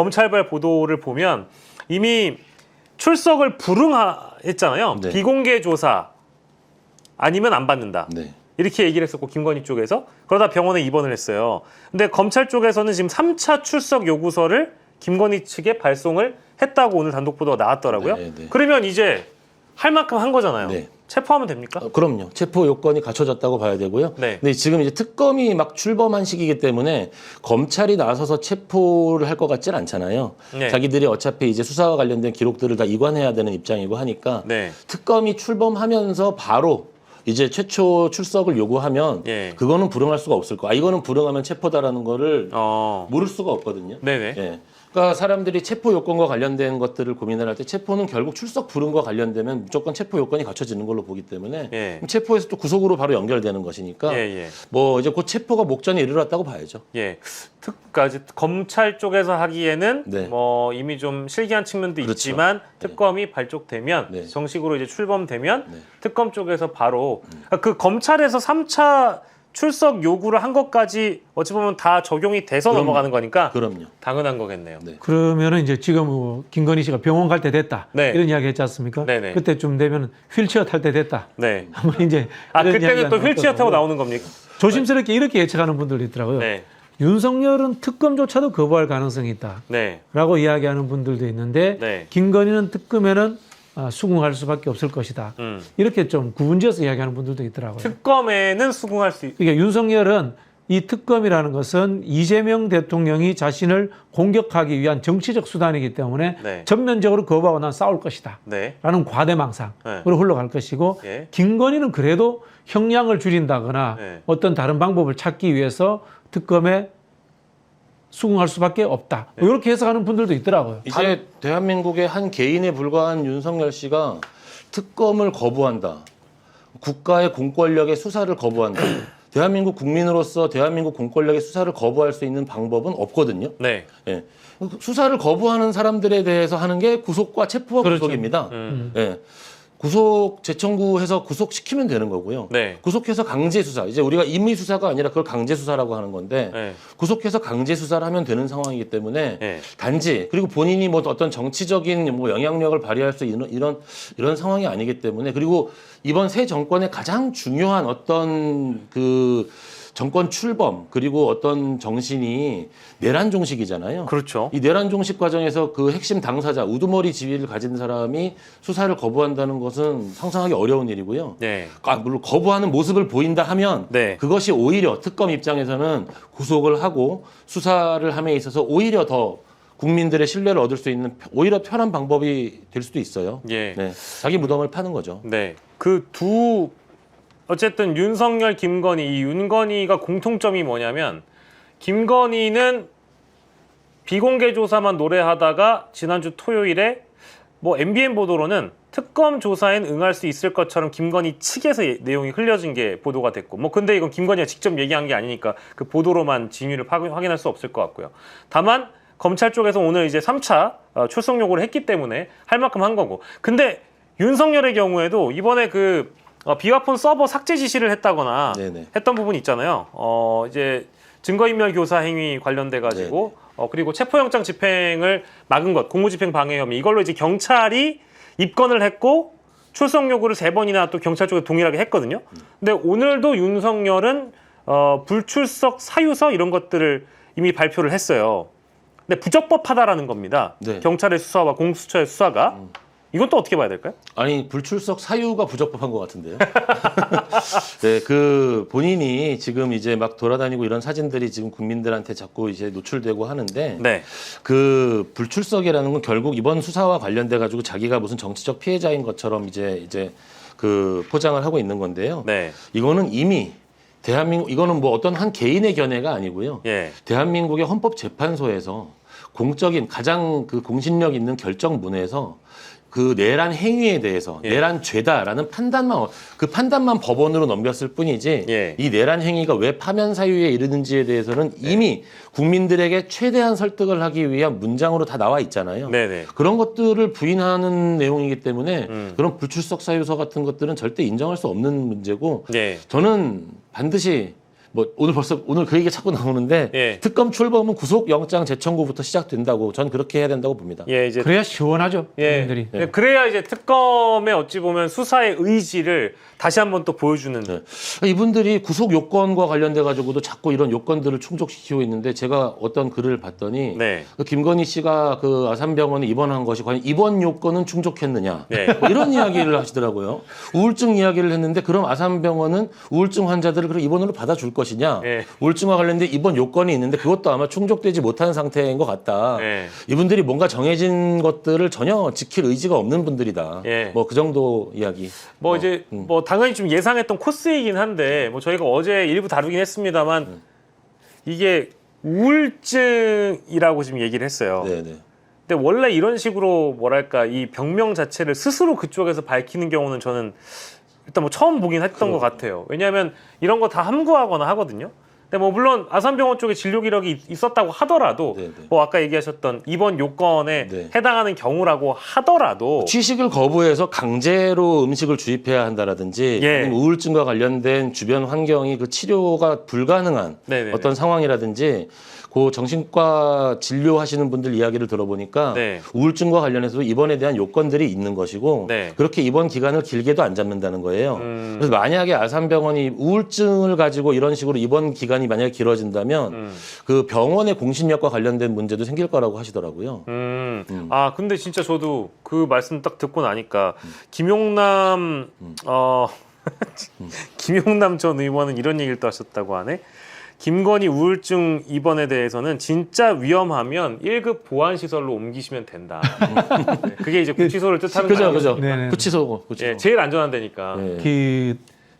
검찰발 보도를 보면 이미 출석을 불응했잖아요. 네. 비공개 조사 아니면 안 받는다. 네. 이렇게 얘기를 했었고 김건희 쪽에서 그러다 병원에 입원을 했어요. 근데 검찰 쪽에서는 지금 3차 출석 요구서를 김건희 측에 발송을 했다고 오늘 단독 보도가 나왔더라고요. 네, 네. 그러면 이제 할 만큼 한 거잖아요. 네. 체포하면 됩니까? 그럼요. 체포 요건이 갖춰졌다고 봐야 되고요. 네. 근데 지금 이제 특검이 막 출범한 시기이기 때문에 검찰이 나서서 체포를 할 것 같지는 않잖아요. 네. 자기들이 어차피 이제 수사와 관련된 기록들을 다 이관해야 되는 입장이고 하니까 네. 특검이 출범하면서 바로 이제 최초 출석을 요구하면 예. 그거는 불응할 수가 없을 거야. 이거는 불응하면 체포다라는 거를 어. 모를 수가 없거든요. 네네. 예. 그러니까 사람들이 체포 요건과 관련된 것들을 고민을 할 때 체포는 결국 출석 불응과 관련되면 무조건 체포 요건이 갖춰지는 걸로 보기 때문에 예. 그럼 체포에서 또 구속으로 바로 연결되는 것이니까 예. 뭐 이제 곧 체포가 목전에 이르렀다고 봐야죠. 예. 특까지 검찰 쪽에서 하기에는 네. 뭐 이미 좀 실기한 측면도 그렇죠. 있지만 특검이 발족되면 네. 정식으로 이제 출범되면 네. 특검 쪽에서 바로 그 검찰에서 3차 출석 요구를 한 것까지 어찌 보면 다 적용이 돼서 그럼- 넘어가는 거니까 그럼요. 당연한 거겠네요. 네. 그러면은 이제 지금 뭐 김건희 씨가 병원 갈 때 됐다 네. 이런 이야기 했지 않습니까? 네네. 그때쯤 되면 휠체어 탈 때 됐다. 네. 한번 이제 아 이런 그때는 이야기가 또 휠체어 타고 나왔거든요. 나오는 겁니까? 조심스럽게 이렇게 예측하는 분들도 있더라고요. 네. 윤석열은 특검조차도 거부할 가능성이 네. 있다라고 이야기하는 분들도 있는데 네. 김건희는 특검에는 수긍할 수밖에 없을 것이다. 이렇게 좀 구분지어서 이야기하는 분들도 있더라고요. 특검에는 수긍할 수 있... 그러니까 윤석열은 이 특검이라는 것은 이재명 대통령이 자신을 공격하기 위한 정치적 수단이기 때문에 네. 전면적으로 거부하고 난 싸울 것이다. 네. 라는 과대망상으로 흘러갈 것이고 예. 김건희는 그래도 형량을 줄인다거나 네. 어떤 다른 방법을 찾기 위해서 특검에 수긍할 수밖에 없다. 네. 이렇게 해석하는 분들도 있더라고요. 이제 대한민국의 한 개인에 불과한 윤석열 씨가 특검을 거부한다. 국가의 공권력의 수사를 거부한다. 대한민국 국민으로서 대한민국 공권력의 수사를 거부할 수 있는 방법은 없거든요. 네. 예. 수사를 거부하는 사람들에 대해서 하는 게 구속과 체포와 그렇죠. 구속입니다. 예. 구속 재청구해서 구속시키면 되는 거고요. 네. 구속해서 강제 수사. 이제 우리가 임의 수사가 아니라 그걸 강제 수사라고 하는 건데 네. 구속해서 강제 수사를 하면 되는 상황이기 때문에 네. 단지 그리고 본인이 뭐 어떤 정치적인 뭐 영향력을 발휘할 수 있는 이런 상황이 아니기 때문에 그리고 이번 새 정권의 가장 중요한 어떤 그 정권 출범 그리고 어떤 정신이 내란 종식이잖아요. 그렇죠. 이 내란 종식 과정에서 그 핵심 당사자 우두머리 지위를 가진 사람이 수사를 거부한다는 것은 상상하기 어려운 일이고요. 네. 물론 거부하는 모습을 보인다 하면 네. 그것이 오히려 특검 입장에서는 구속을 하고 수사를 함에 있어서 오히려 더 국민들의 신뢰를 얻을 수 있는 오히려 편한 방법이 될 수도 있어요. 예. 네. 자기 무덤을 파는 거죠. 네. 어쨌든 윤석열, 김건희, 이 윤건희가 공통점이 뭐냐면 김건희는 비공개 조사만 노래하다가 지난주 토요일에 뭐 MBN 보도로는 특검 조사엔 응할 수 있을 것처럼 김건희 측에서 내용이 흘려진 게 보도가 됐고 뭐 근데 이건 김건희가 직접 얘기한 게 아니니까 그 보도로만 진위를 확인할 수 없을 것 같고요. 다만 검찰 쪽에서 오늘 이제 3차 출석 요구를 했기 때문에 할 만큼 한 거고. 근데 윤석열의 경우에도 이번에 그 비화폰 서버 삭제 지시를 했다거나 네네. 했던 부분이 있잖아요. 이제 증거인멸 교사 행위 관련돼 가지고 그리고 체포영장 집행을 막은 것, 공무집행 방해 혐의 이걸로 이제 경찰이 입건을 했고 출석 요구를 3번이나 또 경찰 쪽에 동일하게 했거든요. 근데 오늘도 윤석열은 불출석 사유서 이런 것들을 이미 발표를 했어요. 근데 부적법하다라는 겁니다. 네. 경찰의 수사와 공수처의 수사가. 이건 또 어떻게 봐야 될까요? 아니 불출석 사유가 부적법한 것 같은데요. 네, 그 본인이 지금 이제 막 돌아다니고 이런 사진들이 지금 국민들한테 자꾸 이제 노출되고 하는데 네. 그 불출석이라는 건 결국 이번 수사와 관련돼 가지고 자기가 무슨 정치적 피해자인 것처럼 이제 그 포장을 하고 있는 건데요. 네. 이거는 이미 대한민국 이거는 뭐 어떤 한 개인의 견해가 아니고요. 예. 대한민국의 헌법재판소에서 공적인 가장 그 공신력 있는 결정문에서 그 내란 행위에 대해서 예. 내란 죄다라는 판단만 법원으로 넘겼을 뿐이지 예. 이 내란 행위가 왜 파면 사유에 이르는지에 대해서는 이미 국민들에게 최대한 설득을 하기 위한 문장으로 다 나와 있잖아요. 네네. 그런 것들을 부인하는 내용이기 때문에 그런 불출석 사유서 같은 것들은 절대 인정할 수 없는 문제고 네. 저는 반드시 뭐 오늘 그 얘기가 자꾸 나오는데 예. 특검 출범은 구속영장 재청구부터 시작된다고 전 그렇게 해야 된다고 봅니다. 예, 이제 그래야 시원하죠. 예. 국민들이. 예. 그래야 이제 특검의 어찌 보면 수사의 의지를 다시 한번 또 보여주는. 네. 이분들이 구속 요건과 관련돼 가지고도 자꾸 이런 요건들을 충족시키고 있는데 제가 어떤 글을 봤더니 네. 그 김건희 씨가 그 아산병원에 입원한 것이 과연 입원 요건은 충족했느냐 네. 뭐 이런 이야기를 하시더라고요. 우울증 이야기를 했는데 그럼 아산병원은 우울증 환자들을 그럼 입원으로 받아줄 것이냐? 네. 우울증과 관련된 입원 요건이 있는데 그것도 아마 충족되지 못한 상태인 것 같다. 네. 이분들이 뭔가 정해진 것들을 전혀 지킬 의지가 없는 분들이다. 네. 뭐 그 정도 이야기. 뭐 이제 뭐 당연히 좀 예상했던 코스이긴 한데 뭐 저희가 어제 일부 다루긴 했습니다만 이게 우울증이라고 지금 얘기를 했어요. 네네. 근데 원래 이런 식으로 뭐랄까 이 병명 자체를 스스로 그쪽에서 밝히는 경우는 저는 일단 뭐 처음 보긴 했던 것 같아요. 왜냐하면 이런 거 다 함구하거나 하거든요. 근데 뭐 물론 아산병원 쪽에 진료 기록이 있었다고 하더라도 네네. 뭐 아까 얘기하셨던 입원 요건에 네. 해당하는 경우라고 하더라도 취식을 거부해서 강제로 음식을 주입해야 한다라든지 예. 아니면 우울증과 관련된 주변 환경이 그 치료가 불가능한 네네네. 어떤 상황이라든지 그 정신과 진료하시는 분들 이야기를 들어보니까 네. 우울증과 관련해서 입원에 대한 요건들이 있는 것이고 네. 그렇게 입원 기간을 길게도 안 잡는다는 거예요. 그래서 만약에 아산병원이 우울증을 가지고 이런 식으로 입원 기간이 만약에 길어진다면 그 병원의 공신력과 관련된 문제도 생길 거라고 하시더라고요. 아 근데 진짜 저도 그 말씀 딱 듣고 나니까 김용남 김용남 전 의원은 이런 얘기를 또 하셨다고 하네. 김건희 우울증 입원에 대해서는 진짜 위험하면 1급 보안시설로 옮기시면 된다. 네, 그게 이제 구치소를 뜻하는 그죠, 거죠. 그죠. 네네. 구치소. 예, 제일 안전한 데니까. 예.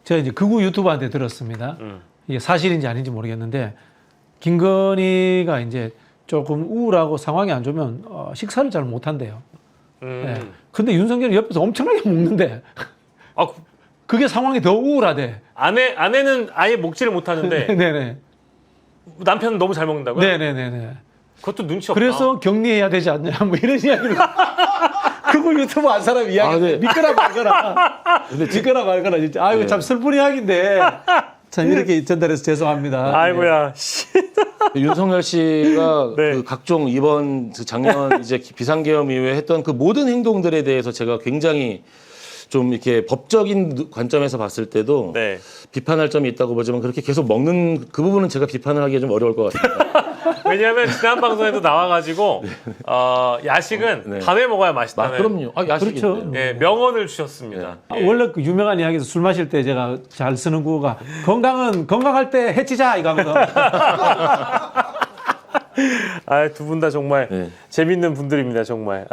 제가 이제 극우 유튜버한테 들었습니다. 이게 사실인지 아닌지 모르겠는데 김건희가 이제 조금 우울하고 상황이 안 좋으면 식사를 잘 못한대요. 예. 근데 윤석열이 옆에서 엄청나게 먹는데 아, 그게 상황이 더 우울하대. 아내는 아예 먹지를 못하는데 네네. 남편은 너무 잘 먹는다고요? 네네네네. 그것도 눈치 없다. 그래서 격리해야 되지 않냐 뭐 이런 이야기를 그거 유튜브 한 사람 이야기 네. 믿거나 말거나 믿거나 말거나 진짜 아이고 네. 참 슬픈 이야기인데 참 이렇게 전달해서 죄송합니다. 아이고야. 윤석열 씨가 네. 그 각종 이번 그 작년 이제 비상계엄 이후에 했던 그 모든 행동들에 대해서 제가 굉장히 좀 이렇게 법적인 관점에서 봤을 때도 네. 비판할 점이 있다고 보지만 그렇게 계속 먹는 그 부분은 제가 비판을 하기가 좀 어려울 것 같습니다. 왜냐하면 지난 방송에도 나와가지고 야식은 네. 밤에 먹어야 맛있다는 그럼요. 야식인데. 그렇죠. 예, 명언을 주셨습니다. 예. 원래 그 유명한 이야기에서 술 마실 때 제가 잘 쓰는 구호가 건강할 때 해치자 이거거든. 두 분 다 정말 네. 재밌는 분들입니다, 정말.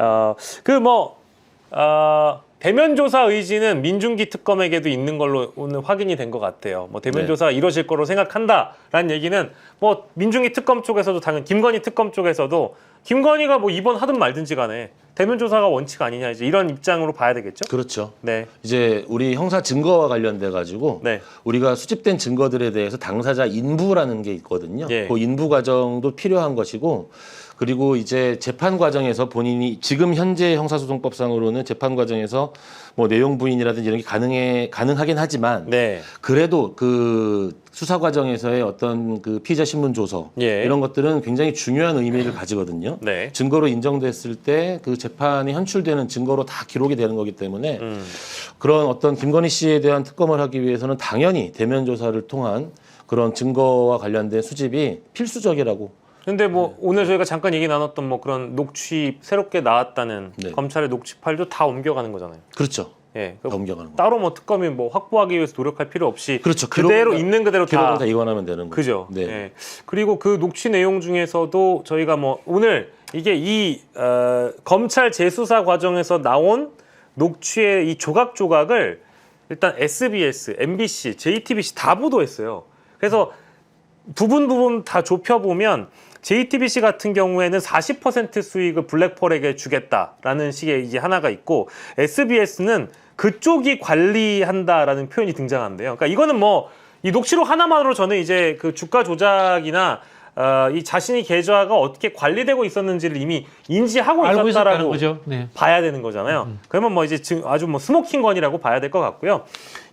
대면 조사 의지는 민중기 특검에게도 있는 걸로 오늘 확인이 된 것 같아요. 뭐 대면 네. 조사가 이루어질 거로 생각한다라는 얘기는 뭐 민중기 특검 쪽에서도 당연 김건희 특검 쪽에서도 김건희가 뭐 입원하든 말든지 간에 대면 조사가 원칙 아니냐 이제 이런 입장으로 봐야 되겠죠. 그렇죠. 네. 이제 우리 형사 증거와 관련돼 가지고 네. 우리가 수집된 증거들에 대해서 당사자 인부라는 게 있거든요. 예. 그 인부 과정도 필요한 것이고 그리고 이제 재판 과정에서 본인이 지금 현재 형사소송법상으로는 재판 과정에서 뭐 내용 부인이라든지 이런 게 가능하긴 하지만 네. 그래도 그 수사 과정에서의 어떤 그 피의자 신문 조서 예. 이런 것들은 굉장히 중요한 의미를 가지거든요. 네. 증거로 인정됐을 때 그 재판에 현출되는 증거로 다 기록이 되는 거기 때문에 그런 어떤 김건희 씨에 대한 특검을 하기 위해서는 당연히 대면 조사를 통한 그런 증거와 관련된 수집이 필수적이라고. 근데 뭐 오늘 저희가 잠깐 얘기 나눴던 뭐 그런 녹취 새롭게 나왔다는 네. 검찰의 녹취 파일도 다 옮겨가는 거잖아요. 그렇죠. 예. 다 옮겨가는 거. 따로 뭐 특검이 뭐 확보하기 위해서 노력할 필요 없이 그렇죠. 그대로 기록은 있는 그대로 기록은 다 다 이관하면 되는 거죠. 그죠. 네. 예. 그리고 그 녹취 내용 중에서도 저희가 뭐 오늘 이게 이 검찰 재수사 과정에서 나온 녹취의 이 조각조각을 일단 SBS, MBC, JTBC 다 보도했어요. 그래서 부분 다 좁혀보면 JTBC 같은 경우에는 40% 수익을 블랙펄에게 주겠다라는 식의 이제 하나가 있고 SBS는 그쪽이 관리한다라는 표현이 등장한대요. 그러니까 이거는 뭐 이 녹취록 하나만으로 저는 이제 그 주가 조작이나 이 자신이 계좌가 어떻게 관리되고 있었는지를 이미 인지하고 알고 있었다는 있었다라고 거죠. 네. 봐야 되는 거잖아요. 그러면 뭐 이제 아주 뭐 스모킹 건이라고 봐야 될 것 같고요.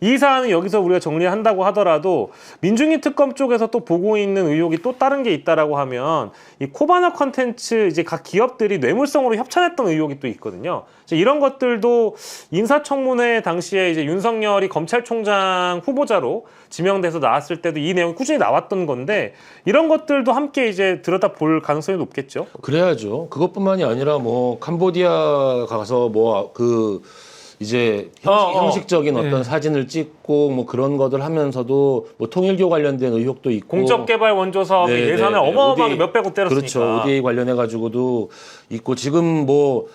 이 사안은 여기서 우리가 정리한다고 하더라도 민중위 특검 쪽에서 또 보고 있는 의혹이 또 다른 게 있다라고 하면 이 코바나 컨텐츠 이제 각 기업들이 뇌물성으로 협찬했던 의혹이 또 있거든요. 이런 것들도 인사청문회 당시에 이제 윤석열이 검찰총장 후보자로 지명돼서 나왔을 때도 이 내용이 꾸준히 나왔던 건데 이런 것들도 함께 이제 들여다 볼 가능성이 높겠죠. 그래야죠. 그것뿐만이 아니라 뭐 캄보디아 가서 뭐 그 이제 형식적인 어떤 네. 사진을 찍고 뭐 그런 것들 하면서도 뭐 통일교 관련된 의혹도 있고 공적개발 원조 사업이 네, 예산을 네, 네. 어마어마하게 ODA 몇백억 때렸으니까. 그렇죠. ODA 관련해 가지고도 있고 지금 뭐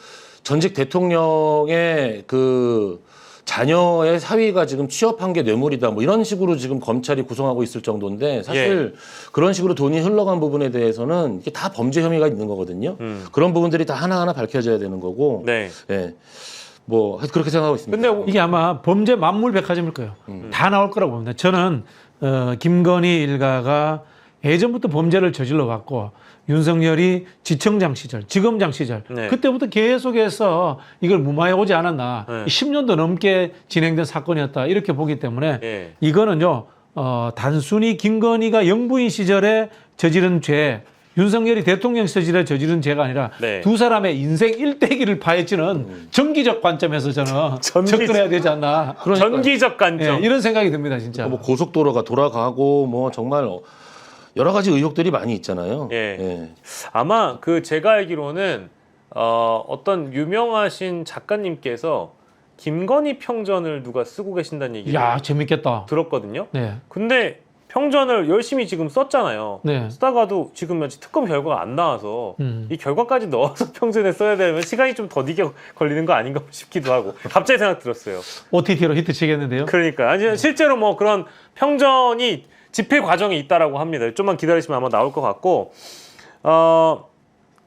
전직 대통령의 그 자녀의 사위가 지금 취업한 게 뇌물이다 뭐 이런 식으로 지금 검찰이 구성하고 있을 정도인데 사실 그런 식으로 돈이 흘러간 부분에 대해서는 이게 다 범죄 혐의가 있는 거거든요. 그런 부분들이 다 하나하나 밝혀져야 되는 거고. 네. 예. 뭐 그렇게 생각하고 있습니다. 근데 이게 아마 범죄 만물백화점일 거예요. 다 나올 거라고 봅니다. 저는 김건희 일가가 예전부터 범죄를 저질러 왔고 윤석열이 지청장 시절, 지검장 시절 네. 그때부터 계속해서 이걸 무마해 오지 않았나. 네. 10년도 넘게 진행된 사건이었다 이렇게 보기 때문에 예. 이거는요 단순히 김건희가 영부인 시절에 저지른 죄 윤석열이 대통령 시절에 저지른 죄가 아니라 네. 두 사람의 인생 일대기를 파헤치는 정기적 관점에서 저는 접근해야 되지 않나. 전기적 관점. 예, 이런 생각이 듭니다, 진짜. 뭐 고속도로가 돌아가고 뭐 정말 여러 가지 의혹들이 많이 있잖아요. 예. 예. 아마 그 제가 알기로는 어떤 유명하신 작가님께서 김건희 평전을 누가 쓰고 계신다는 얘기를 야, 재밌겠다. 들었거든요. 네. 근데 평전을 열심히 지금 썼잖아요. 네. 쓰다가도 지금 현재 특검 결과가 안 나와서 음. 이 결과까지 넣어서 평전에 써야 되면 시간이 좀 더디게 걸리는 거 아닌가 싶기도 하고 갑자기 생각 들었어요. OTT로 히트 치겠는데요. 그러니까 아니 실제로 뭐 그런 평전이 집필 과정이 있다라고 합니다. 좀만 기다리시면 아마 나올 것 같고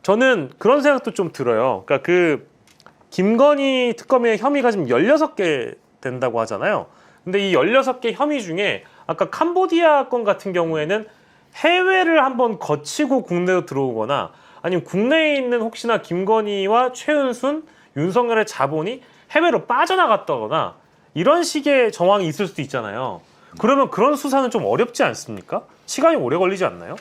저는 그런 생각도 좀 들어요. 그러니까 그 김건희 특검의 혐의가 지금 16개 된다고 하잖아요. 근데 이 16개 혐의 중에 아까 캄보디아 건 같은 경우에는 해외를 한번 거치고 국내로 들어오거나 아니면 국내에 있는 혹시나 김건희와 최은순, 윤석열의 자본이 해외로 빠져나갔다거나 이런 식의 정황이 있을 수도 있잖아요. 그러면 그런 수사는 좀 어렵지 않습니까? 시간이 오래 걸리지 않나요?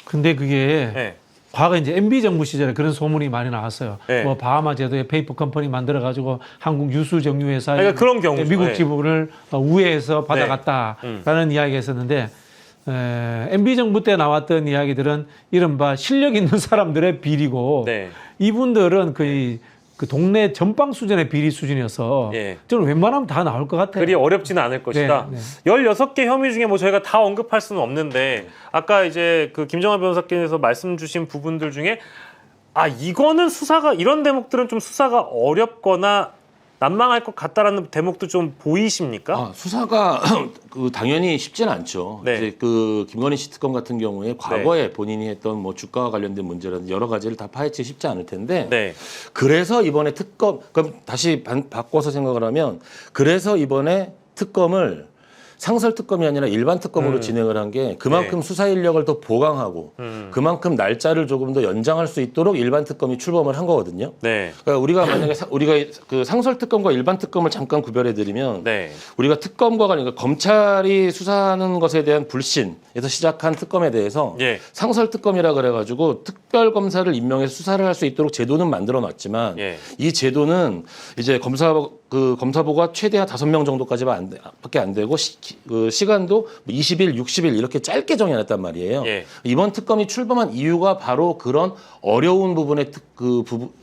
근데 그게 네. 과거 이제 MB 정부 시절에 그런 소문이 많이 나왔어요. 네. 뭐 바하마 제도에 페이퍼 컴퍼니 만들어 가지고 한국 유수 정유 회사에 그러니까 그런 경우죠. 미국 네. 지분을 우회해서 받아갔다라는 이야기가 있었는데 MB 정부 때 나왔던 이야기들은 이른바 실력 있는 사람들의 비리고 네. 이분들은 거의 그 동네 전방 수준의 비리 수준이어서 예. 저는 웬만하면 다 나올 것 같아요. 그리 어렵지는 않을 것이다. 네. 16개 혐의 중에 뭐 저희가 다 언급할 수는 없는데 아까 이제 그 김정환 변호사께서 말씀 주신 부분들 중에 이거는 수사가 이런 대목들은 좀 수사가 어렵거나 난망할 것 같다라는 대목도 좀 보이십니까? 수사가 그 당연히 쉽지는 않죠. 네. 이제 그 김건희 씨 특검 같은 경우에 과거에 본인이 했던 뭐 주가와 관련된 문제라든지 여러 가지를 다 파헤치기 쉽지 않을 텐데 네. 그래서 이번에 특검 그럼 다시 바꿔서 생각을 하면 그래서 이번에 특검을 상설 특검이 아니라 일반 특검으로 진행을 한 게 그만큼 네. 수사 인력을 더 보강하고 그만큼 날짜를 조금 더 연장할 수 있도록 일반 특검이 출범을 한 거거든요. 네. 그러니까 우리가 만약에 우리가 그 상설 특검과 일반 특검을 잠깐 구별해 드리면 네. 우리가 특검과 그러니까 검찰이 수사하는 것에 대한 불신에서 시작한 특검에 대해서 예. 상설 특검이라 그래가지고 특별 검사를 임명해서 수사를 할 수 있도록 제도는 만들어 놨지만 예. 이 제도는 이제 검사부가 최대한 5명 정도까지밖에 안 되고 시간도 20일, 60일 이렇게 짧게 정해놨단 말이에요. 예. 이번 특검이 출범한 이유가 바로 그런 어려운 부분의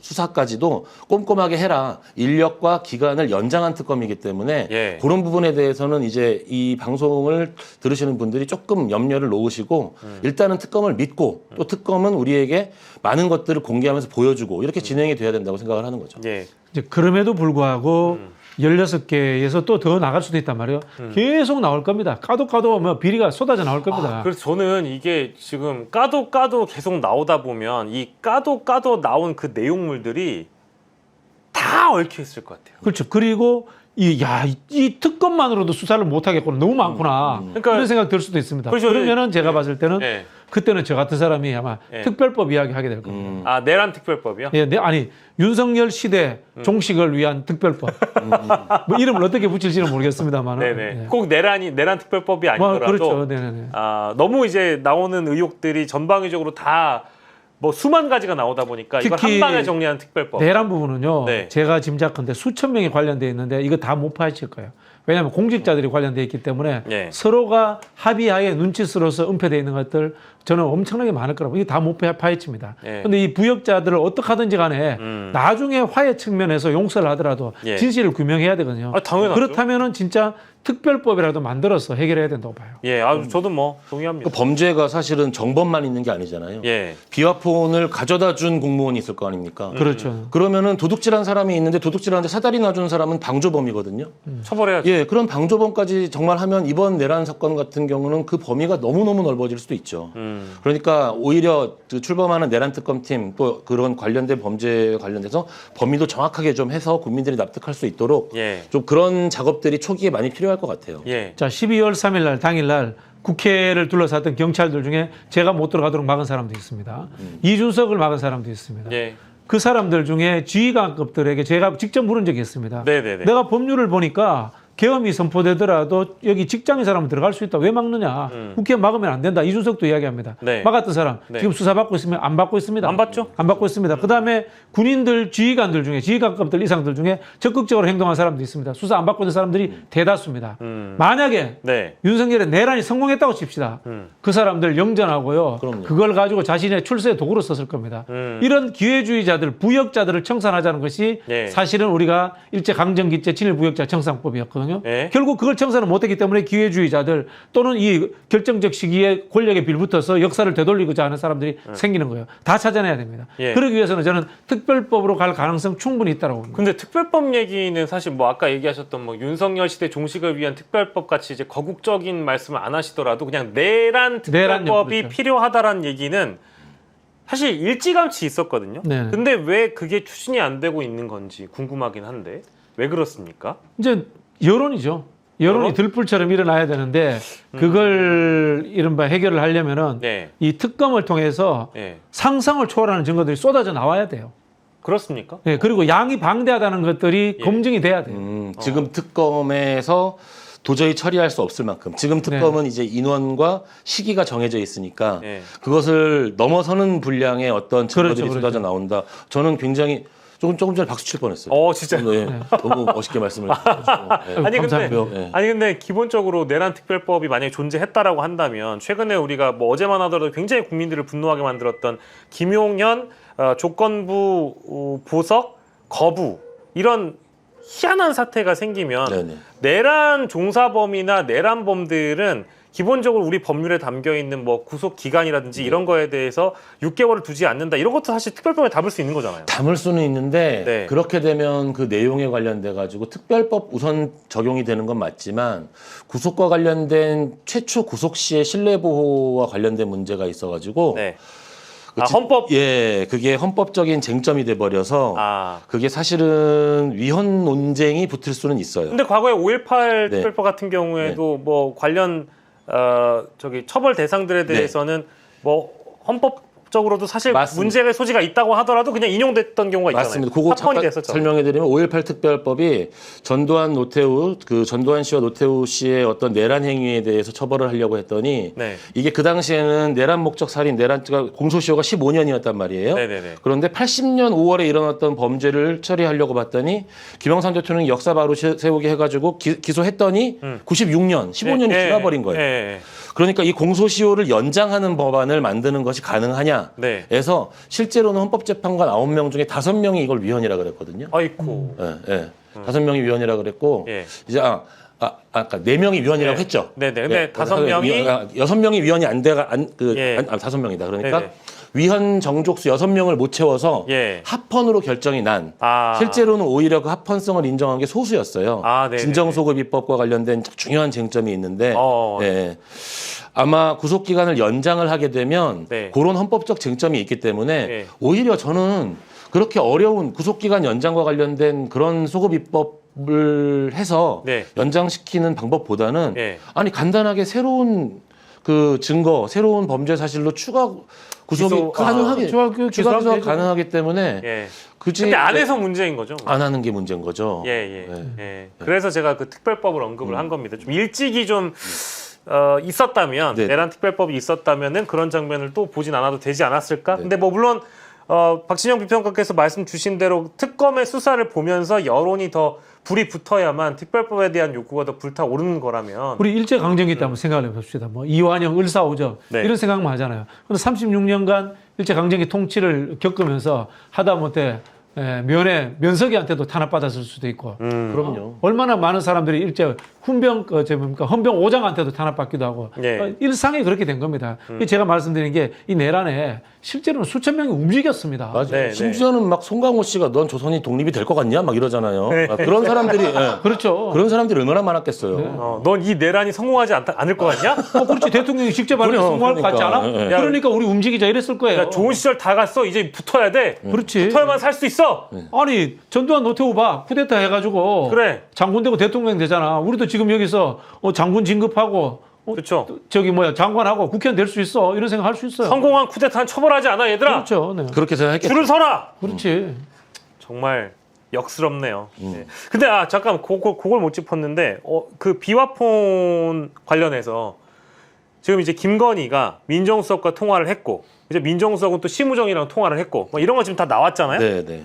수사까지도 꼼꼼하게 해라. 인력과 기간을 연장한 특검이기 때문에 예. 그런 부분에 대해서는 이제 이 방송을 들으시는 분들이 조금 염려를 놓으시고 일단은 특검을 믿고 또 특검은 우리에게 많은 것들을 공개하면서 보여주고 이렇게 진행이 돼야 된다고 생각을 하는 거죠. 예. 이제 그럼에도 불구하고 16개에서 또 더 나갈 수도 있단 말이에요. 계속 나올 겁니다. 까도 뭐 비리가 쏟아져 나올 겁니다. 그래서 저는 이게 지금 까도 계속 나오다 보면 이 까도 나온 그 내용물들이 다 얽혀 있을 것 같아요. 그렇죠. 그리고 이 특검만으로도 수사를 못 하겠구나. 너무 많구나. 그러니까 이런 생각 들 수도 있습니다. 그렇죠. 그러면은 제가 봤을 때는 예. 그때는 저 같은 사람이 아마 예. 특별법 이야기 하게 될 겁니다. 아, 내란 특별법이요? 예, 아니 윤석열 시대 종식을 위한 특별법. 뭐 이름을 어떻게 붙일지는 모르겠습니다만. 네네. 꼭 내란 특별법이 아니더라도 그렇죠. 네네. 아, 너무 이제 나오는 의혹들이 전방위적으로 다 뭐 수만 가지가 나오다 보니까 이걸 한 특히 방에 정리하는 특별법. 내란 부분은요. 네. 제가 짐작컨대 수천 명이 관련돼 있는데 이거 다 못 파헤칠 거예요. 왜냐하면 공직자들이 관련돼 있기 때문에 네. 서로가 합의하에 눈치스러워서 은폐되어 있는 것들 저는 엄청나게 많을 거라고 이게 다 못 파헤칩니다. 네. 그런데 이 부역자들을 어떻게 하든지 간에 나중에 화해 측면에서 용서를 하더라도 예. 진실을 규명해야 되거든요. 아, 당연하죠. 그렇다면은 진짜 특별법이라도 만들어서 해결해야 된다고 봐요. 예, 아, 저도 뭐 동의합니다. 그 범죄가 사실은 정범만 있는 게 아니잖아요. 예. 비화폰을 가져다 준 공무원이 있을 거 아닙니까? 그렇죠. 그러면은 도둑질한 사람이 있는데 도둑질하는데 사다리 놔주는 사람은 방조범이거든요. 처벌해야죠. 예, 그런 방조범까지 정말 하면 이번 내란 사건 같은 경우는 그 범위가 너무너무 넓어질 수도 있죠. 그러니까 오히려 그 출범하는 내란 특검팀 또 그런 관련된 범죄에 관련돼서 범위도 정확하게 좀 해서 국민들이 납득할 수 있도록 예. 좀 그런 작업들이 초기에 많이 필요할 것 같아요. 예. 자, 12월 3일 날 당일 날 국회를 둘러쌌던 경찰들 중에 제가 못 들어가도록 막은 사람도 있습니다. 이준석을 막은 사람도 있습니다. 예. 그 사람들 중에 지휘관급들에게 제가 직접 물은 적이 있습니다. 네네네. 내가 법률을 보니까 계엄이 선포되더라도 여기 직장인 사람은 들어갈 수 있다. 왜 막느냐? 국회 막으면 안 된다. 이준석도 이야기합니다. 네. 막았던 사람 네. 지금 수사받고 있으면 안 받고 있습니다. 안 받죠? 안 받고 있습니다. 그다음에 군인들 지휘관들 중에 지휘관급들 이상들 중에 적극적으로 행동한 사람도 있습니다. 수사 안 받고 있는 사람들이 대다수입니다. 만약에 네. 윤석열의 내란이 성공했다고 칩시다. 그 사람들 영전하고요. 그럼요. 그걸 가지고 자신의 출세의 도구로 썼을 겁니다. 이런 기회주의자들, 부역자들을 청산하자는 것이 네. 사실은 우리가 일제 강점기제 친일부역자 청산법이었거든요. 네. 결국 그걸 청산을 못했기 때문에 기회주의자들 또는 이 결정적 시기에 권력에 빌붙어서 역사를 되돌리고자 하는 사람들이 생기는 거예요. 다 찾아내야 됩니다. 예. 그러기 위해서는 저는 특별법으로 갈 가능성 충분히 있다고 봅니다. 근데 특별법 얘기는 사실 뭐 아까 얘기하셨던 뭐 윤석열 시대 종식을 위한 특별법 같이 이제 거국적인 말씀을 안 하시더라도 그냥 내란 특별법이 그렇죠. 필요하다라는 얘기는 사실 일찌감치 있었거든요. 네. 근데 왜 그게 추진이 안 되고 있는 건지 궁금하긴 한데 왜 그렇습니까? 이제 여론이죠. 여론이 여론? 들불처럼 일어나야 되는데 그걸 이른바 해결을 하려면은 네. 이 특검을 통해서 예. 상상을 초월하는 증거들이 쏟아져 나와야 돼요. 그렇습니까? 네, 그리고 양이 방대하다는 것들이 예. 검증이 돼야 돼요. 지금 특검에서 도저히 처리할 수 없을 만큼 지금 특검은 이제 인원과 시기가 정해져 있으니까 예. 그것을 넘어서는 분량의 어떤 증거들이 그렇죠, 쏟아져 나온다. 저는 굉장히 조금 전에 박수 칠 뻔했어요. 진짜. 예, 너무 멋있게 말씀을 해주시고. 예. 아니 근데 감사합니다. 예. 아니 근데 기본적으로 내란 특별법이 만약에 존재했다라고 한다면 최근에 우리가 뭐 어제만 하더라도 굉장히 국민들을 분노하게 만들었던 김용현 조건부 보석 거부 이런 희한한 사태가 생기면 네네. 내란 종사범이나 내란범들은 기본적으로 우리 법률에 담겨 있는 뭐 구속 기간이라든지 이런 거에 대해서 6개월을 두지 않는다 이런 것도 사실 특별법에 담을 수 있는 거잖아요. 담을 수는 있는데 네. 그렇게 되면 그 내용에 관련돼 가지고 특별법 우선 적용이 되는 건 맞지만 구속과 관련된 최초 구속 시의 신뢰 보호와 관련된 문제가 있어 가지고 네. 헌법. 예, 그게 헌법적인 쟁점이 돼 버려서 그게 사실은 위헌 논쟁이 붙을 수는 있어요. 근데 과거에 5.18 네. 특별법 같은 경우에도 뭐 관련 처벌 대상들에 대해서는 뭐 헌법적으로도 사실 맞습니다. 문제의 소지가 있다고 하더라도 그냥 인용됐던 경우가 있잖아요. 맞습니다. 그거 합헌이 잠깐 됐었죠. 설명해드리면 5.18 특별법이 전두환 씨와 노태우 씨의 어떤 내란 행위에 대해서 처벌을 하려고 했더니 네. 이게 그 당시에는 내란 목적 살인, 공소시효가 15년이었단 말이에요. 네네네. 그런데 80년 5월에 일어났던 범죄를 처리하려고 봤더니 김영삼 대통령이 역사 바로 세우게 해가지고 기소했더니 96년, 15년이 지나버린 거예요. 예. 그러니까 이 공소시효를 연장하는 법안을 만드는 것이 가능하냐? 네. 에서 실제로는 헌법재판관 9명 중에 5명이 이걸 위헌이라 그랬거든요. 아이고. 예, 예. 5명이 위헌이라 그랬고 예. 이제 아까 4명이 위헌이라고 네. 했죠. 네네. 근데 5명이 6명이 위헌이 안 돼가 예. 5명이다. 그러니까 네네. 위헌 정족수 6명을 못 채워서 예. 합헌으로 결정이 난 아. 실제로는 오히려 그 합헌성을 인정한 게 소수였어요. 네네. 진정소급 입법과 관련된 중요한 쟁점이 있는데 예. 아마 구속 기간을 연장을 하게 되면 네. 그런 헌법적 쟁점이 있기 때문에 네. 오히려 저는 그렇게 어려운 구속 기간 연장과 관련된 그런 소급 입법을 해서 네. 연장시키는 방법보다는 네. 아니 간단하게 새로운 그 증거, 새로운 범죄 사실로 추가 구속이 기소, 가능하게 추가 추가 기소하면 기소가 되죠. 가능하기 때문에 예. 굳이 근데 안 해서 문제인 거죠. 안 하는 게 문제인 거죠. 예. 네. 예. 그래서 제가 그 특별법을 언급을 한 겁니다. 좀 일찍이 좀 있었다면 네. 내란 특별법이 있었다면은 그런 장면을 또 보진 않아도 되지 않았을까? 네. 근데 뭐 물론 박진영 비평가께서 말씀 주신 대로 특검의 수사를 보면서 여론이 더 불이 붙어야만 특별법에 대한 욕구가 더 불타오르는 거라면 우리 일제 강점기 때 한번 생각을 해봅시다. 뭐 이완영, 을사오적 네. 이런 생각만 하잖아요. 그런데 36년간 일제 강점기 통치를 겪으면서 하다못해 면석이한테도 탄압받았을 수도 있고 그럼요. 얼마나 많은 사람들이 일제 헌병 5장한테도 탄압받기도 하고 예. 일상이 그렇게 된 겁니다. 제가 말씀드린 게 이 내란에 실제로는 수천 명이 움직였습니다. 맞아요. 네, 심지어는 막 송강호 씨가 넌 조선이 독립이 될 것 같냐 막 이러잖아요. 막 그런 사람들이 그렇죠. 그런 사람들이 얼마나 많았겠어요. 넌 이 내란이 성공하지 않을 것 같냐? 그렇지. 대통령이 직접 하는 그래요, 성공할 것 같지 않아? 그러니까. 예. 그러니까 우리 움직이자 이랬을 거예요. 야, 좋은 시절 다 갔어. 이제 붙어야 돼. 그렇지. 붙어야만 살 수 있어. 아니 전두환 노태우 봐 쿠데타 해가지고 그래. 장군 되고 대통령 되잖아. 우리도 지금 여기서 장군 진급하고 그렇죠. 저기 장관하고 국회의원 될 수 있어 이런 생각 할 수 있어요. 성공한 쿠데타는 처벌하지 않아, 얘들아. 그렇죠. 네. 그렇게 생각했겠죠. 줄을 서라. 그렇지. 정말 역스럽네요. 네. 근데 잠깐 그걸 못 짚었는데 그 비화폰 관련해서 지금 이제 김건희가 민정수석과 통화를 했고 이제 민정수석은 또 심우정이랑 통화를 했고 뭐 이런 거 지금 다 나왔잖아요. 네, 네.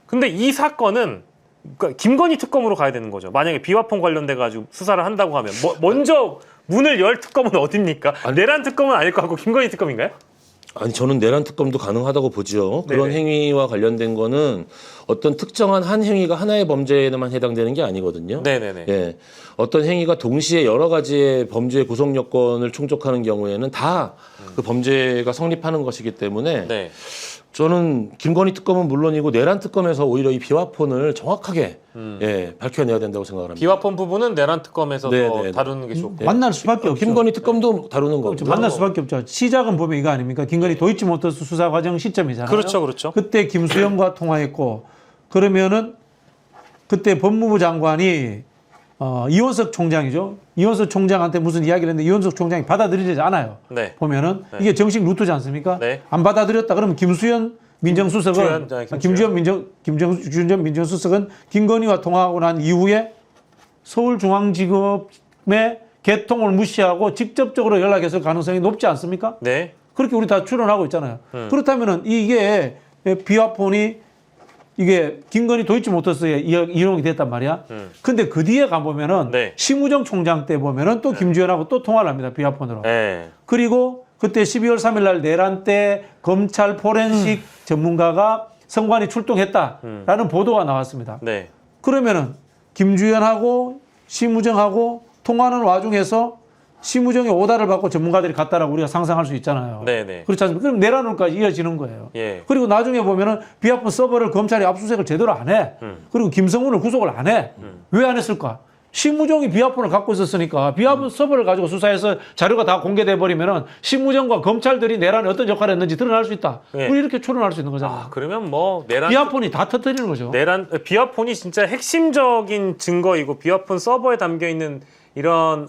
근데 이 사건은 그러니까 김건희 특검으로 가야 되는 거죠. 만약에 비화폰 관련돼 가지고 수사를 한다고 하면 먼저 문을 열 특검은 어딥니까? 내란 특검은 아닐 것 같고 김건희 특검인가요? 아니 저는 내란 특검도 가능하다고 보지요. 그런 네네. 행위와 관련된 거는 어떤 특정한 한 행위가 하나의 범죄에만 해당되는 게 아니거든요. 네네네. 예, 어떤 행위가 동시에 여러 가지의 범죄 구성 요건을 충족하는 경우에는 다 그 범죄가 성립하는 것이기 때문에 네. 저는 김건희 특검은 물론이고 내란 특검에서 오히려 이 비화폰을 정확하게 밝혀내야 된다고 생각합니다. 비화폰 부분은 내란 특검에서 더 네네네. 다루는 게 좋고. 만날 수밖에 없죠. 김건희 특검도 다루는 거고. 그렇죠. 만날 수밖에 없죠. 시작은 보면 이거 아닙니까? 김건희 도이치모터스 수사 과정 시점이잖아요. 그렇죠, 그렇죠. 그때 김수영과 통화했고 그러면은 그때 법무부 장관이 이원석 총장이죠. 이원석 총장한테 무슨 이야기를 했는데 이원석 총장이 받아들이지 않아요. 네. 보면은 이게 정식 루트지 않습니까? 네. 안 받아들였다 그러면 김수현 민정수석은 김주현 민정수석은 김건희와 통화하고 난 이후에 서울중앙지검의 개통을 무시하고 직접적으로 연락했을 가능성이 높지 않습니까? 네. 그렇게 우리 다 추론하고 있잖아요. 그렇다면은 이게 비화폰이 이게 김건희 도이치모터스에 이용이 됐단 말이야. 근데 그 뒤에 가보면은 네. 심우정 총장 때 보면은 또 김주현하고 또 통화를 합니다. 비화폰으로. 네. 그리고 그때 12월 3일 날 내란 때 검찰 포렌식 전문가가 성관이 출동했다라는 보도가 나왔습니다. 네. 그러면은 김주현하고 심우정하고 통화하는 와중에서 심우정의 오다를 받고 전문가들이 갔다라고 우리가 상상할 수 있잖아요. 네네. 그렇지 않습니까? 그럼 내란으로까지 이어지는 거예요. 예. 그리고 나중에 보면은 비화폰 서버를 검찰이 압수수색을 제대로 안 해. 그리고 김성훈을 구속을 안 해. 왜 안 했을까? 심우정이 비화폰을 갖고 있었으니까 비화폰 서버를 가지고 수사해서 자료가 다 공개돼 버리면은 심우정과 검찰들이 내란에 어떤 역할을 했는지 드러날 수 있다. 예. 우리 이렇게 추론할 수 있는 거잖아요. 그러면 뭐 비화폰이 다 터뜨리는 거죠. 비화폰이 진짜 핵심적인 증거이고 비화폰 서버에 담겨 있는 이런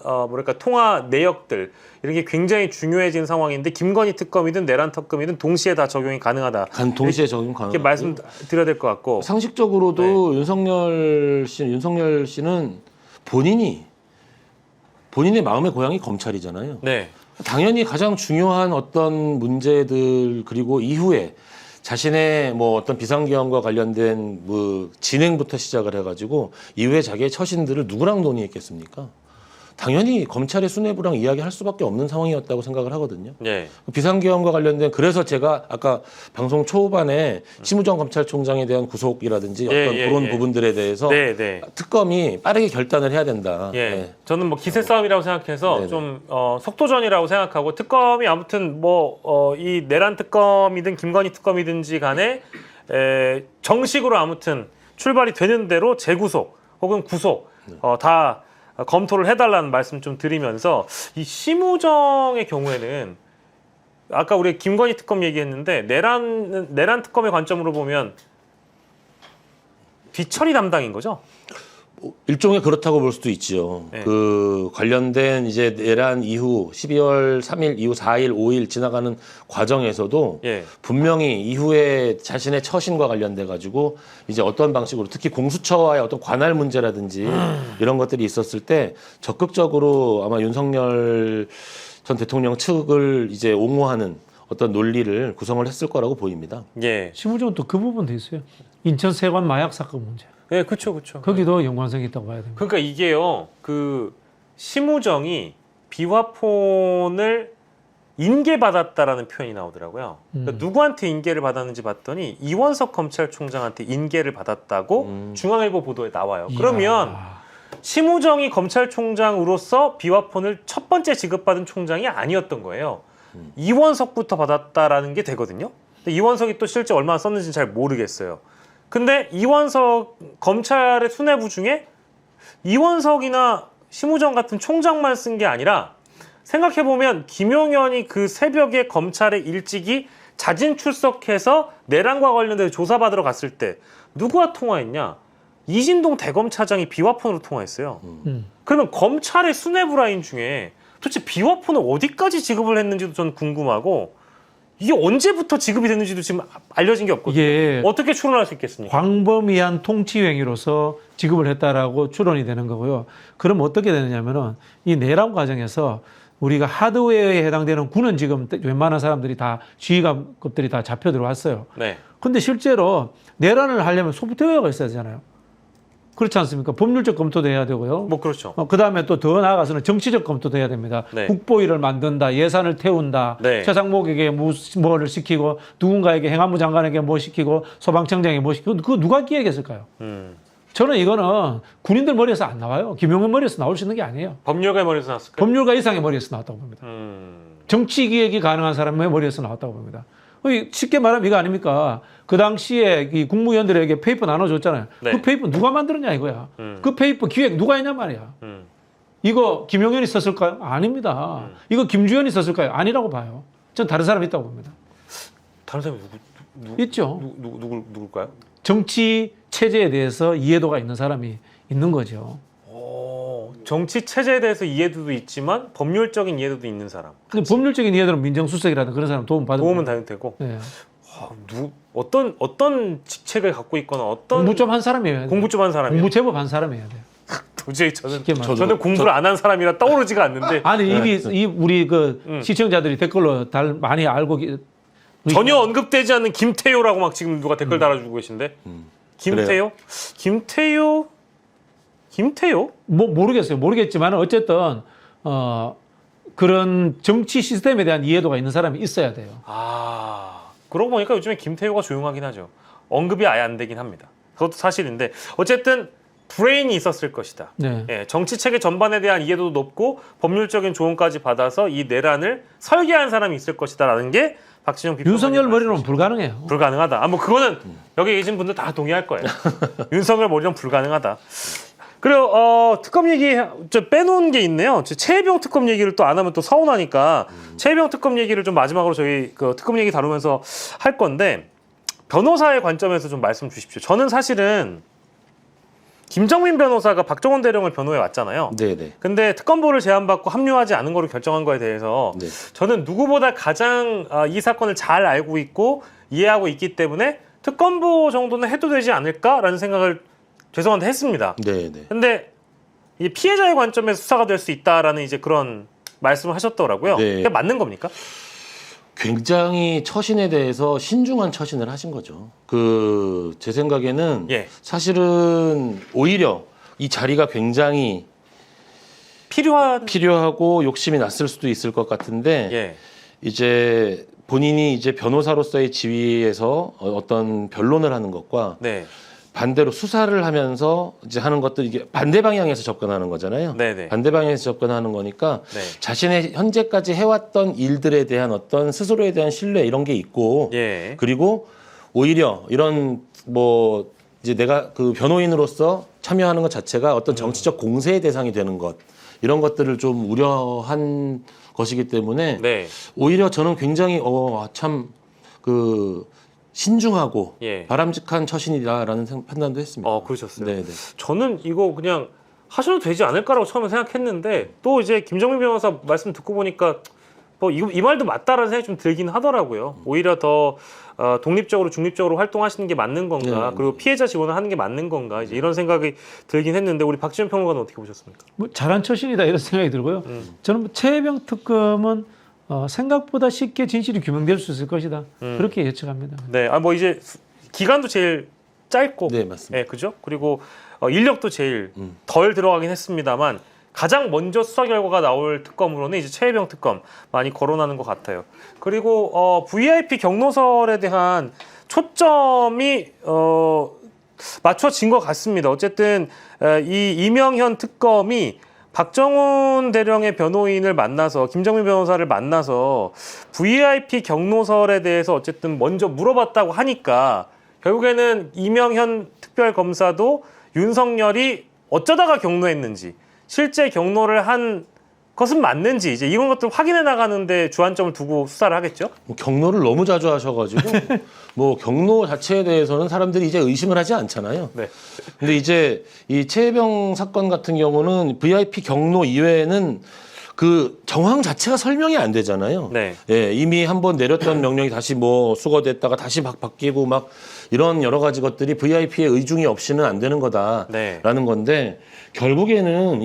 통화 내역들 이런 게 굉장히 중요해진 상황인데 김건희 특검이든 내란 특검이든 동시에 다 적용이 가능하다. 동시에 적용 이렇게 가능. 말씀드려야 될 것 같고. 상식적으로도 윤석열 씨는 본인의 마음의 고향이 검찰이잖아요. 네. 당연히 가장 중요한 어떤 문제들 그리고 이후에 자신의 뭐 어떤 비상계엄과 관련된 뭐 진행부터 시작을 해가지고 이후에 자기의 처신들을 누구랑 논의했겠습니까? 당연히 검찰의 수뇌부랑 이야기할 수밖에 없는 상황이었다고 생각을 하거든요. 네. 비상계엄과 관련된 그래서 제가 아까 방송 초반에 심우정 검찰총장에 대한 구속이라든지 어떤 그런 부분들에 대해서 네. 특검이 빠르게 결단을 해야 된다. 예. 네. 저는 뭐 기세 싸움이라고 생각해서 네네. 좀 속도전이라고 생각하고 특검이 아무튼 이 내란 특검이든 김건희 특검이든지 간에 정식으로 아무튼 출발이 되는 대로 재구속 혹은 구속 다 검토를 해달라는 말씀 좀 드리면서 이 심우정의 경우에는 아까 우리 김건희 특검 얘기했는데 내란 특검의 관점으로 보면 뒤처리 담당인 거죠? 일종의 그렇다고 볼 수도 있죠. 네. 그 관련된 이제 내란 이후 12월 3일 이후 4일, 5일 지나가는 과정에서도 예. 분명히 이후에 자신의 처신과 관련돼 가지고 이제 어떤 방식으로 특히 공수처와의 어떤 관할 문제라든지 이런 것들이 있었을 때 적극적으로 아마 윤석열 전 대통령 측을 이제 옹호하는 어떤 논리를 구성을 했을 거라고 보입니다. 예. 심우정은 또 그 부분도 있어요. 인천 세관 마약 사건 문제. 예, 그렇죠. 거기도 연관성이 있다고 봐야 됩니다. 그러니까 이게요. 그 심우정이 비화폰을 인계받았다라는 표현이 나오더라고요. 그러니까 누구한테 인계를 받았는지 봤더니 이원석 검찰총장한테 인계를 받았다고 중앙일보 보도에 나와요. 그러면 이야. 심우정이 검찰총장으로서 비화폰을 첫 번째 지급받은 총장이 아니었던 거예요. 이원석부터 받았다라는 게 되거든요. 근데 이원석이 또 실제 얼마나 썼는지는 잘 모르겠어요. 근데 이원석 검찰의 수뇌부 중에 이원석이나 심우정 같은 총장만 쓴 게 아니라 생각해보면 김용현이 그 새벽에 검찰에 일찍이 자진 출석해서 내란과 관련돼서 조사받으러 갔을 때 누구와 통화했냐? 이진동 대검차장이 비화폰으로 통화했어요. 그러면 검찰의 수뇌부 라인 중에 도대체 비화폰을 어디까지 지급을 했는지도 전 궁금하고 이게 언제부터 지급이 됐는지도 지금 알려진 게 없거든요. 이게 어떻게 추론할 수 있겠습니까? 광범위한 통치 행위로서 지급을 했다라고 추론이 되는 거고요. 그럼 어떻게 되느냐면은 이 내란 과정에서 우리가 하드웨어에 해당되는 군은 지금 웬만한 사람들이 다 지휘관급들이 다 잡혀 들어왔어요. 네. 근데 실제로 내란을 하려면 소프트웨어가 있어야 되잖아요. 그렇지 않습니까? 법률적 검토도 해야 되고요. 뭐 그렇죠. 그다음에 또 더 나아가서는 정치적 검토도 해야 됩니다. 네. 국보위를 만든다, 예산을 태운다, 네. 최상목에게 뭐를 시키고 누군가에게 행안부 장관에게 뭐 시키고 소방청장에게 뭐 시키고 그거 누가 기획했을까요? 저는 이거는 군인들 머리에서 안 나와요. 김용현 머리에서 나올 수 있는 게 아니에요. 법률가의 머리에서 나왔을까요? 법률가 이상의 머리에서 나왔다고 봅니다. 정치 기획이 가능한 사람의 머리에서 나왔다고 봅니다. 쉽게 말하면 이거 아닙니까? 그 당시에 이 국무위원들에게 페이퍼 나눠줬잖아요. 네. 그 페이퍼 누가 만들었냐 이거야. 그 페이퍼 기획 누가 했냔 말이야. 이거 김용현이 썼을까요? 아닙니다. 이거 김주현이 썼을까요? 아니라고 봐요. 전 다른 사람이 있다고 봅니다. 다른 사람이 누구 있죠. 누굴까요? 정치 체제에 대해서 이해도가 있는 사람이 있는 거죠. 정치 체제에 대해서 이해도도 있지만 법률적인 이해도도 있는 사람. 근데 법률적인 이해도는 민정수석이라든 그런 사람 도움 받으면 도움은 당연히 되고 네. 어떤 직책을 갖고 있거나 어떤 공부 좀 한 사람이어야 돼요. 공부 좀 한 사람이요. 공부 제법 한 사람이어야 돼요. 도저히 저는 쉽게 말하면. 저는 공부를 안 한 사람이라 떠오르지가 않는데 아니 이미 우리 그 시청자들이 댓글로 많이 알고 전혀 언급되지 않는 김태효라고 막 지금 누가 댓글 달아주고 계신데 김태효? 김태효? 뭐 모르겠지만 어쨌든 그런 정치 시스템에 대한 이해도가 있는 사람이 있어야 돼요. 그러고 보니까 요즘에 김태효가 조용하긴 하죠. 언급이 아예 안 되긴 합니다. 그것도 사실인데 어쨌든 브레인이 있었을 것이다. 네. 예, 정치 체계 전반에 대한 이해도도 높고 법률적인 조언까지 받아서 이 내란을 설계한 사람이 있을 것이다라는 게 박진영 비평가님 윤석열 머리로는 말씀이시죠. 불가능해요. 불가능하다. 뭐 그거는 여기 계신 분들 다 동의할 거예요. 윤석열 머리로는 불가능하다. 그리고 특검 얘기 저 빼놓은 게 있네요. 최혜병 특검 얘기를 또 안 하면 또 서운하니까 최혜병 특검 얘기를 좀 마지막으로 저희 그 특검 얘기 다루면서 할 건데 변호사의 관점에서 좀 말씀 주십시오. 저는 사실은 김정민 변호사가 박정원 대령을 변호해 왔잖아요. 네네. 근데 특검보를 제안받고 합류하지 않은 거로 결정한 거에 대해서 네. 저는 누구보다 가장 이 사건을 잘 알고 있고 이해하고 있기 때문에 특검보 정도는 해도 되지 않을까라는 생각을 죄송한데 했습니다. 네네. 근데 이 피해자의 관점에서 수사가 될 수 있다라는 이제 그런 말씀을 하셨더라고요. 네. 그게 맞는 겁니까? 굉장히 처신에 대해서 신중한 처신을 하신 거죠. 제 생각에는 예. 사실은 오히려 이 자리가 굉장히 필요하고 욕심이 났을 수도 있을 것 같은데 예. 이제 본인이 이제 변호사로서의 지위에서 어떤 변론을 하는 것과 네. 반대로 수사를 하면서 이제 하는 것들 이게 반대 방향에서 접근하는 거잖아요. 네네. 반대 방향에서 접근하는 거니까 네. 자신의 현재까지 해왔던 일들에 대한 어떤 스스로에 대한 신뢰 이런 게 있고 예. 그리고 오히려 이런 뭐 이제 내가 그 변호인으로서 참여하는 것 자체가 어떤 정치적 공세의 대상이 되는 것 이런 것들을 좀 우려한 것이기 때문에 네. 오히려 저는 굉장히 참 신중하고 예. 바람직한 처신이다라는 판단도 했습니다. 그러셨어요. 네네. 저는 이거 그냥 하셔도 되지 않을까라고 처음에 생각했는데 또 이제 김정민 변호사 말씀 듣고 보니까 뭐 이 말도 맞다라는 생각이 좀 들긴 하더라고요. 오히려 더 독립적으로 중립적으로 활동하시는 게 맞는 건가, 네. 그리고 피해자 지원을 하는 게 맞는 건가, 이제 이런 생각이 들긴 했는데 우리 박지원 평론가는 어떻게 보셨습니까? 뭐 잘한 처신이다 이런 생각이 들고요. 저는 뭐 최혜병 특검은 생각보다 쉽게 진실이 규명될 수 있을 것이다. 그렇게 예측합니다. 네, 뭐 이제 기간도 제일 짧고, 네, 맞습니다. 네, 그죠? 그리고 인력도 제일 덜 들어가긴 했습니다만 가장 먼저 수사 결과가 나올 특검으로는 이제 최혜병 특검 많이 거론하는 것 같아요. 그리고 VIP 경로설에 대한 초점이 맞춰진 것 같습니다. 어쨌든 이 이명현 특검이 박정훈 대령의 변호인을 만나서 김정민 변호사를 만나서 VIP 경로설에 대해서 어쨌든 먼저 물어봤다고 하니까 결국에는 이명현 특별검사도 윤석열이 어쩌다가 경로했는지 실제 경로를 한 것은 맞는지 이제 이런 것들 확인해 나가는데 주안점을 두고 수사를 하겠죠. 뭐 경로를 너무 자주 하셔가지고 뭐 경로 자체에 대해서는 사람들이 이제 의심을 하지 않잖아요. 네. 근데 이제 이 최혜병 사건 같은 경우는 VIP 경로 이외에는 그 정황 자체가 설명이 안 되잖아요. 네. 예, 이미 한번 내렸던 명령이 다시 뭐 수거됐다가 다시 막 바뀌고 막 이런 여러 가지 것들이 VIP의 의중이 없이는 안 되는 거다라는 네. 건데 결국에는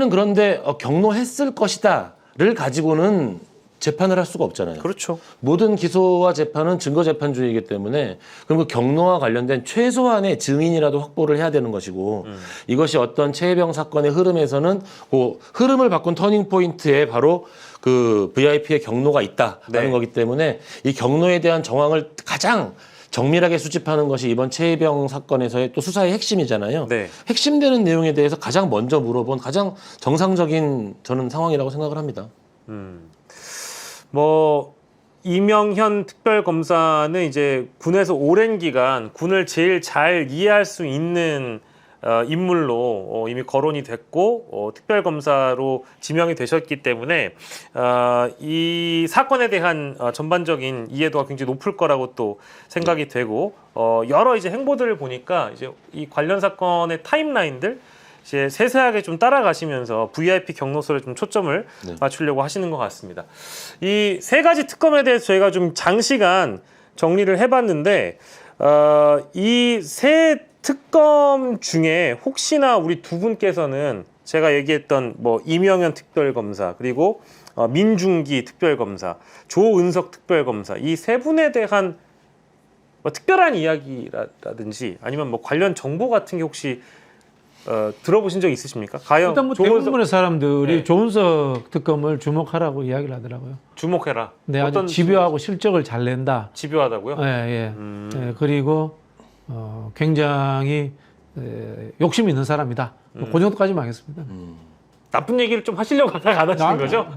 그런데 경로했을 것이다를 가지고는 재판을 할 수가 없잖아요. 그렇죠. 모든 기소와 재판은 증거 재판주의이기 때문에 그럼 그 경로와 관련된 최소한의 증인이라도 확보를 해야 되는 것이고 이것이 어떤 최혜병 사건의 흐름에서는 그 흐름을 바꾼 터닝 포인트에 바로 그 VIP의 경로가 있다라는 네. 거기 때문에 이 경로에 대한 정황을 가장 정밀하게 수집하는 것이 이번 최혜병 사건에서의 또 수사의 핵심이잖아요. 네. 핵심되는 내용에 대해서 가장 먼저 물어본 가장 정상적인 저는 상황이라고 생각을 합니다. 뭐 이명현 특별검사는 이제 군에서 오랜 기간 군을 제일 잘 이해할 수 있는 인물로 이미 거론이 됐고 특별검사로 지명이 되셨기 때문에 이 사건에 대한 전반적인 이해도가 굉장히 높을 거라고 또 생각이 되고 여러 이제 행보들을 보니까 이제 이 관련 사건의 타임라인들 이제 세세하게 좀 따라가시면서 VIP 경로설에 좀 초점을 맞추려고 하시는 것 같습니다. 이 세 가지 특검에 대해서 저희가 좀 장시간 정리를 해봤는데 이 세 특검 중에 혹시나 우리 두 분께서는 제가 얘기했던 뭐 이명현 특별검사 그리고 민중기 특별검사, 조은석 특별검사 이 세 분에 대한 뭐 특별한 이야기라든지 아니면 뭐 관련 정보 같은 게 혹시 들어보신 적 있으십니까? 가요. 일단 뭐 조은석 대부분의 사람들이 네. 조은석 특검을 주목하라고 이야기를 하더라고요. 주목해라. 네, 아주 집요하고 실적을 잘 낸다. 집요하다고요? 예, 예. 예, 그리고 굉장히 욕심 있는 사람이다. 그 정도까지만 하겠습니다. 나쁜 얘기를 좀 하시려고 하다가 안 하시는 거죠?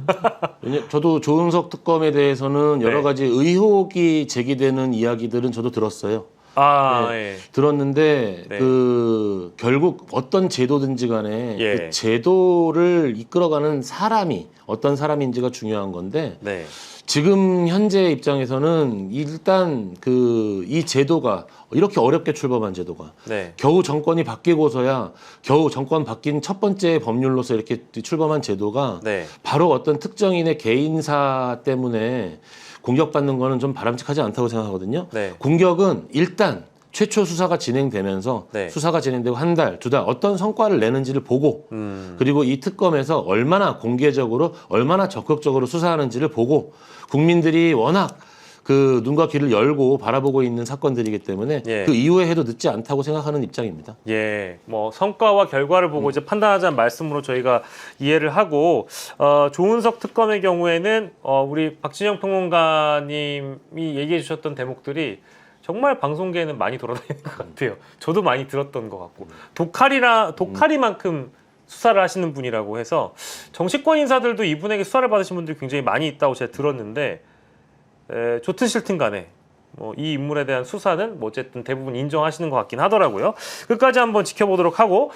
저도 조은석 특검에 대해서는 여러 네. 가지 의혹이 제기되는 이야기들은 저도 들었어요. 예. 들었는데 네. 그 결국 어떤 제도든지 간에 예. 그 제도를 이끌어가는 사람이 어떤 사람인지가 중요한 건데 네. 지금 현재 입장에서는 일단 그 이 제도가 이렇게 어렵게 출범한 제도가 네. 겨우 정권이 바뀌고서야 겨우 정권 바뀐 첫 번째 법률로서 이렇게 출범한 제도가 네. 바로 어떤 특정인의 개인사 때문에 공격받는 거는 좀 바람직하지 않다고 생각하거든요. 네. 공격은 일단 최초 수사가 진행되면서 네. 수사가 진행되고 한 달, 두 달 어떤 성과를 내는지를 보고 그리고 이 특검에서 얼마나 공개적으로 얼마나 적극적으로 수사하는지를 보고 국민들이 워낙 그 눈과 귀를 열고 바라보고 있는 사건들이기 때문에 예. 그 이후에 해도 늦지 않다고 생각하는 입장입니다. 예, 뭐 성과와 결과를 보고 이제 판단하자는 말씀으로 저희가 이해를 하고 조은석 특검의 경우에는 우리 박진영 평론가님이 얘기해 주셨던 대목들이 정말 방송계에는 많이 돌아다니는 것 같아요. 저도 많이 들었던 것 같고 독하리만큼 수사를 하시는 분이라고 해서 정치권 인사들도 이분에게 수사를 받으신 분들이 굉장히 많이 있다고 제가 들었는데 좋든 싫든 간에 뭐 이 인물에 대한 수사는 뭐 어쨌든 대부분 인정하시는 것 같긴 하더라고요. 끝까지 한번 지켜보도록 하고